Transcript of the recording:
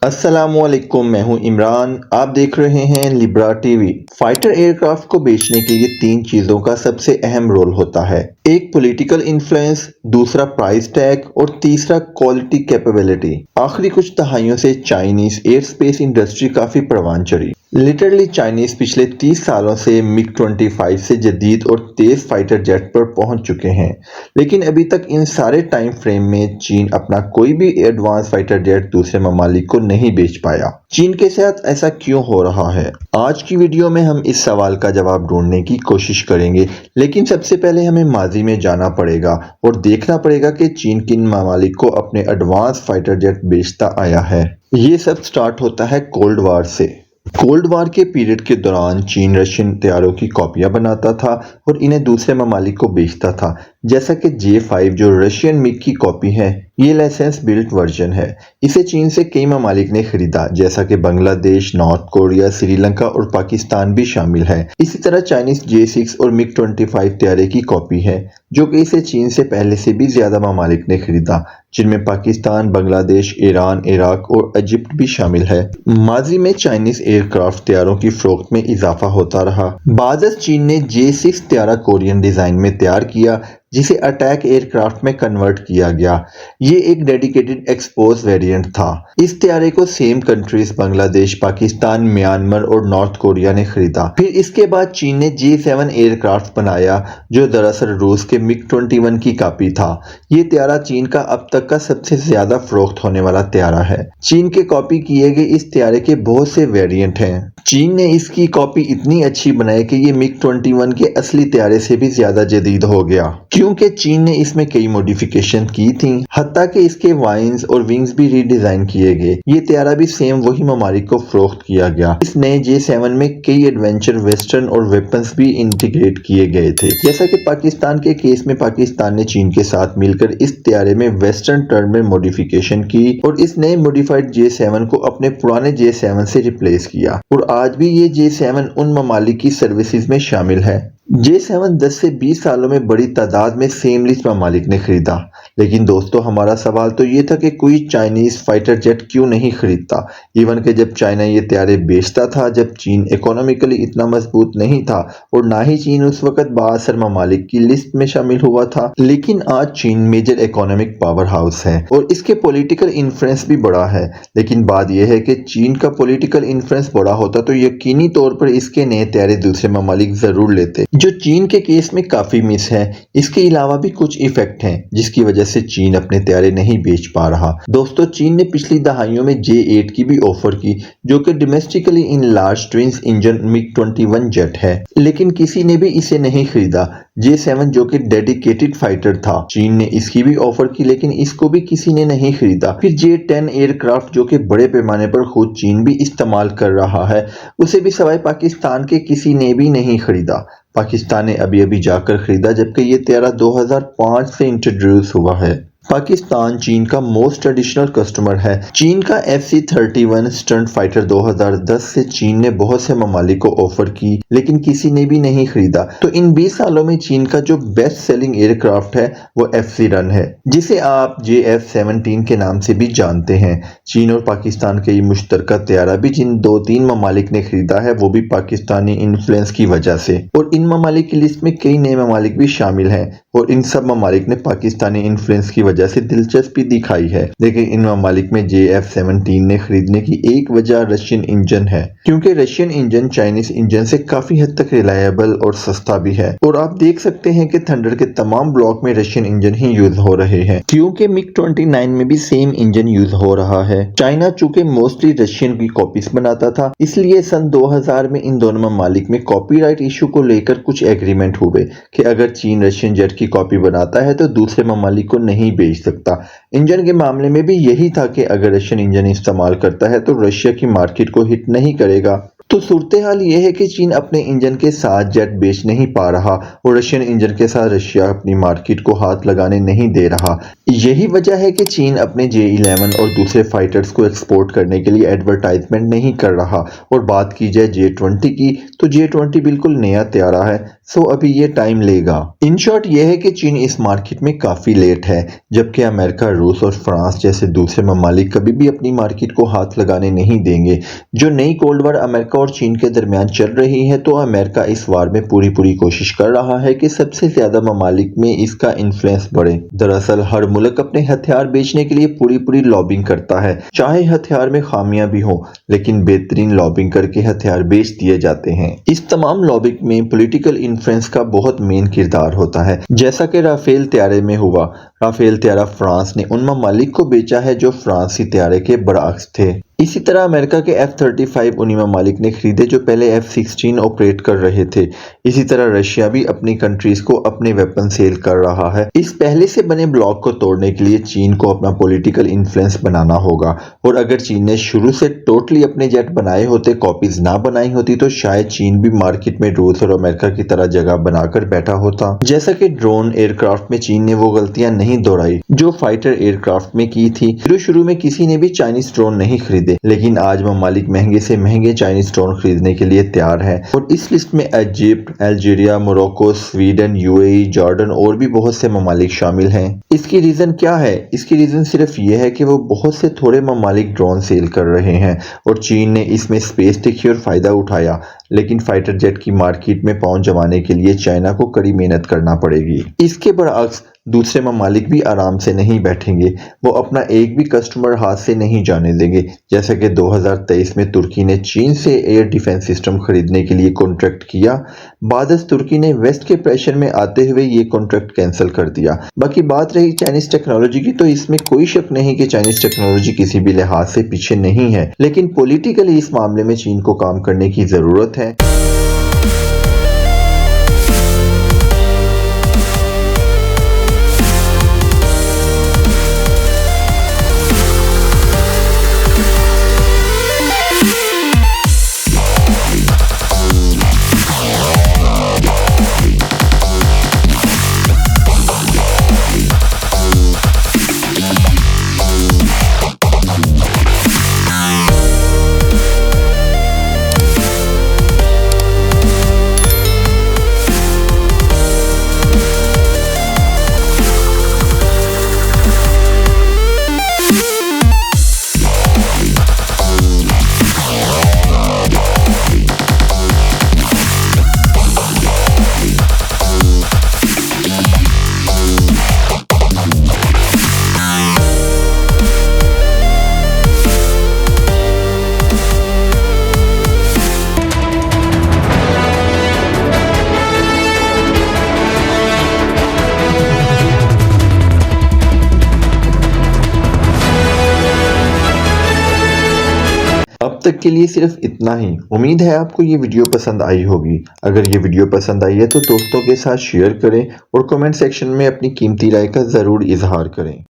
अस्सलामुअलैकुम, मैं हूं इमरान। आप देख रहे हैं लिब्रा टीवी। फाइटर एयरक्राफ्ट को बेचने के लिए तीन चीजों का सबसे अहम रोल होता है। एक पॉलिटिकल इन्फ्लुएंस, दूसरा प्राइस टैग और तीसरा क्वालिटी कैपेबिलिटी। आखिरी कुछ दहाइयों से चाइनीज एयर स्पेस इंडस्ट्री काफी परवान चढ़ी। लिटरली चाइनीज पिछले 30 सालों से मिग 25 से जदीद और तेज फाइटर जेट पर पहुंच चुके हैं, लेकिन अभी तक इन सारे टाइम फ्रेम में चीन अपना कोई भी एडवांस फाइटर जेट दूसरे ममालिक को नहीं बेच पाया। चीन के साथ ऐसा क्यों हो रहा है? आज की वीडियो में हम इस सवाल का जवाब ढूंढने की कोशिश करेंगे, लेकिन सबसे पहले हमें माजी में जाना पड़ेगा और देखना पड़ेगा कि चीन किन ममालिक को अपने एडवांस फाइटर जेट बेचता आया है। ये सब स्टार्ट होता है कोल्ड वार से। कोल्ड वार के पीरियड के दौरान चीन रशियन तैयारों की कॉपियां बनाता था और इन्हें दूसरे ममालिक को बेचता था, जैसा कि J5 जो रशियन मिग की कॉपी है। ये लाइसेंस बिल्ट वर्जन है। इसे चीन से कई ममालिक ने खरीदा, जैसा कि बांग्लादेश, नॉर्थ कोरिया, श्रीलंका और पाकिस्तान भी शामिल है। इसी तरह चाइनीज J6 और मिग 25 तैयारे की कॉपी है, जो कि इसे चीन से पहले से भी ज्यादा ममालिक ने खरीदा, जिनमें पाकिस्तान, बांग्लादेश, ईरान, इराक और इजिप्ट भी शामिल है। माजी में चाइनीज एयरक्राफ्ट तैयारों की फरोख्त में इजाफा होता रहा। बाज़ चीन ने J6 तैयारा कोरियन डिजाइन में तैयार किया, जिसे अटैक एयरक्राफ्ट में कन्वर्ट किया गया। ये एक डेडिकेटेड एक्सपोज वेरिएंट था। इस तैयारे को same countries Bangladesh, Pakistan, Myanmar और नॉर्थ कोरिया ने खरीदा। फिर इसके बाद चीन ने J7 एयरक्राफ्ट बनाया, जो दरअसल रूस के मिग 21 की कॉपी था। ये तैयारा चीन का अब तक का सबसे ज्यादा फरोख्त होने वाला तैयारा है। चीन के कॉपी किए गए इस तैयारे के बहुत से वेरिएंट हैं। चीन ने इसकी कॉपी इतनी अच्छी बनाई कि ये मिग 21 के असली तैयारे से भी ज्यादा जदीद हो गया, क्योंकि चीन ने इसमें कई मॉडिफिकेशन की थी। हत्ता कि इसके वाइंस और विंग्स भी रीडिजाइन किए गए। ये तैयारा भी सेम वही ममालिक को फरोख्त किया गया। इस नए J7 में कई एडवेंचर, वेस्टर्न और वेपन्स भी इंटीग्रेट किए गए थे। जैसा कि पाकिस्तान के केस में पाकिस्तान ने चीन के साथ मिलकर इस तैयारे में वेस्टर्न टर्न में मॉडिफिकेशन की और इस नए मॉडिफाइड J7 को अपने पुराने J7 से रिप्लेस किया, और आज भी ये J7 उन ममालिक की सर्विसेज में शामिल है। J7 10 से 20 सालों में बड़ी तादाद में सेम लिस्ट ममालिक ने खरीदा। लेकिन दोस्तों, हमारा सवाल तो ये था कि कोई चाइनीज फाइटर जेट क्यों नहीं खरीदता। इवन कि जब चाइना ये तैयारे बेचता था, जब चीन इकोनॉमिकली इतना मजबूत नहीं था और ना ही चीन उस वक्त बाअसर ममालिक की लिस्ट में शामिल हुआ था। लेकिन आज चीन मेजर इकोनॉमिक पावर हाउस है और इसके पॉलिटिकल इन्फ्लुएंस भी बड़ा है। लेकिन बात यह है कि चीन का पॉलिटिकल इन्फ्लुएंस बड़ा होता तो यकीनी तौर पर इसके नए तैयारे दूसरे ममालिक जरूर लेते, जो चीन के केस में काफी मिस है। इसके अलावा भी कुछ इफेक्ट हैं जिसकी वजह से चीन अपने तैयारे नहीं बेच पा रहा। दोस्तों, चीन ने पिछली दहाइयों में J8 की भी ऑफर की, जो कि domestically in large twins engine MiG 21 jet है, लेकिन किसी ने भी इसे नहीं खरीदा। J7 जो कि डेडिकेटेड फाइटर था, चीन ने इसकी भी ऑफर की, लेकिन इसको भी किसी ने नहीं खरीदा। फिर J10 एयरक्राफ्ट जो कि बड़े पैमाने पर खुद चीन भी इस्तेमाल कर रहा है, उसे भी सवाए पाकिस्तान के किसी ने भी नहीं खरीदा। पाकिस्तान ने अभी अभी जाकर खरीदा, जबकि ये तैयारा 2005 से इंट्रोड्यूस हुआ है। पाकिस्तान चीन का मोस्ट ट्रेडिशनल कस्टमर है। चीन का FC-31 स्टंट फाइटर 2010 से चीन ने बहुत से ममालिक को ऑफर की, लेकिन किसी ने भी नहीं खरीदा। तो इन 20 सालों में चीन का जो बेस्ट सेलिंग एयरक्राफ्ट है वो FC-रन है, जिसे आप JF-17 के नाम से भी जानते हैं। चीन और पाकिस्तान के ये मुश्तरका तैयारा भी जिन 2-3 ममालिक ने खरीदा है, वो भी पाकिस्तानी इन्फ्लुएंस की वजह से। और इन ममालिक की लिस्ट में कई नए ममालिक भी शामिल हैं और इन सब ममालिक ने पाकिस्तानी इन्फ्लुएंस की वजह से दिलचस्पी दिखाई है। लेकिन इन ममालिक में JF-17 ने खरीदने की एक वजह रशियन इंजन है, क्योंकि रशियन इंजन चाइनीज इंजन से काफी हद तक रिलायबल और सस्ता भी है। और आप देख सकते हैं कि थंडर के तमाम ब्लॉक में रशियन इंजन ही यूज हो रहे हैं, क्योंकि मिग 29 में भी सेम इंजन यूज हो रहा है। चाइना चूंकि मोस्टली रशियन की कॉपीज बनाता था, इसलिए सन 2000 में इन दोनों ममालिक में कॉपीराइट इशू को लेकर कुछ एग्रीमेंट हुए कि अगर चीन रशियन जेट की कॉपी बनाता है तो दूसरे ममालिक को नहीं बेच सकता। इंजन के मामले में भी यही था कि अगर रशियन इंजन इस्तेमाल करता है तो रशिया की मार्केट को हिट नहीं करेगा। तो सूरत हाल यह है कि चीन अपने इंजन के साथ जेट बेच नहीं पा रहा और रशियन इंजन के साथ रशिया अपनी मार्केट को हाथ लगाने नहीं दे रहा। यही वजह है कि चीन अपने J11 और दूसरे फाइटर्स को एक्सपोर्ट करने के लिए एडवर्टाइजमेंट नहीं कर रहा। और बात की जाए J20 की, तो J20 बिल्कुल नया तैयारा है, सो अभी ये टाइम लेगा। इन शॉर्ट ये है कि चीन इस मार्केट में काफी लेट है, जबकि अमेरिका, रूस और फ्रांस जैसे दूसरे ममालिक कभी भी अपनी मार्केट को हाथ लगाने नहीं देंगे। जो नई कोल्ड वॉर अमेरिका और चीन के दरमियान चल रही है, तो अमेरिका इस वार में पूरी कोशिश कर रहा है कि सबसे ज्यादा ममालिक में इसका इन्फ्लुएंस बढ़े। दरअसल हर मुल्क अपने हथियार बेचने के लिए पूरी लॉबिंग करता है, चाहे हथियार में खामियां भी हो, लेकिन बेहतरीन लॉबिंग करके हथियार बेच दिए जाते हैं। इस तमाम लॉबिंग में पॉलिटिकल इन्फ्लुएंस का बहुत मेन किरदार होता है, जैसा कि राफेल त्यारे में हुआ। राफेल त्यारा फ्रांस ने उन ममालिक को बेचा है जो फ्रांसी त्यारे के बरअक्स थे। इसी तरह अमेरिका के F-35 उन्हीं ममालिक ने खरीदे जो पहले F-16 ऑपरेट कर रहे थे। इसी तरह रशिया भी अपनी कंट्रीज को अपने वेपन सेल कर रहा है। इस पहले से बने ब्लॉक को तोड़ने के लिए चीन को अपना पॉलिटिकल इन्फ्लुएंस बनाना होगा, और अगर चीन ने शुरू से टोटली अपने जेट बनाए होते, कॉपीज ना बनाई होती, तो शायद चीन भी मार्केट में रूस और अमेरिका की तरह जगह बनाकर बैठा होता। जैसा कि ड्रोन एयरक्राफ्ट में चीन ने वो गलतियां नहीं दोहराई जो फाइटर एयरक्राफ्ट में की थी। शुरू में किसी ने भी चाइनीज ड्रोन नहीं खरीदे, लेकिन आज ममालिक महंगे से महंगे चाइनीज ड्रोन खरीदने के लिए तैयार है, और इस लिस्ट में Egypt, Algeria, Morocco, Sweden, UAE, Jordan और भी बहुत से ममालिक शामिल हैं। इसकी रीजन क्या है? इसकी रीजन सिर्फ ये है कि वो बहुत से थोड़े ममालिक ड्रोन सेल कर रहे हैं, और चीन ने इसमें स्पेस टेक और फायदा उठाया। लेकिन फाइटर जेट की मार्केट में पांव जमाने के लिए चाइना को कड़ी मेहनत करना पड़ेगी। इसके बरअक्स दूसरे ममालिक भी आराम से नहीं बैठेंगे, वो अपना एक भी कस्टमर हाथ से नहीं जाने देंगे। जैसे कि 2023 में तुर्की ने चीन से एयर डिफेंस सिस्टम खरीदने के लिए कॉन्ट्रैक्ट किया, बाद तुर्की ने वेस्ट के प्रेशर में आते हुए ये कॉन्ट्रैक्ट कैंसिल कर दिया। बाकी बात रही चाइनीज टेक्नोलॉजी की, तो इसमें कोई शक नहीं कि चाइनीज टेक्नोलॉजी किसी भी लिहाज से पीछे नहीं है, लेकिन पॉलिटिकली इस मामले में चीन को काम करने की जरूरत है। अब तक के लिए सिर्फ इतना ही। उम्मीद है आपको ये वीडियो पसंद आई होगी। अगर ये वीडियो पसंद आई है तो दोस्तों के साथ शेयर करें और कमेंट सेक्शन में अपनी कीमती राय का ज़रूर इजहार करें।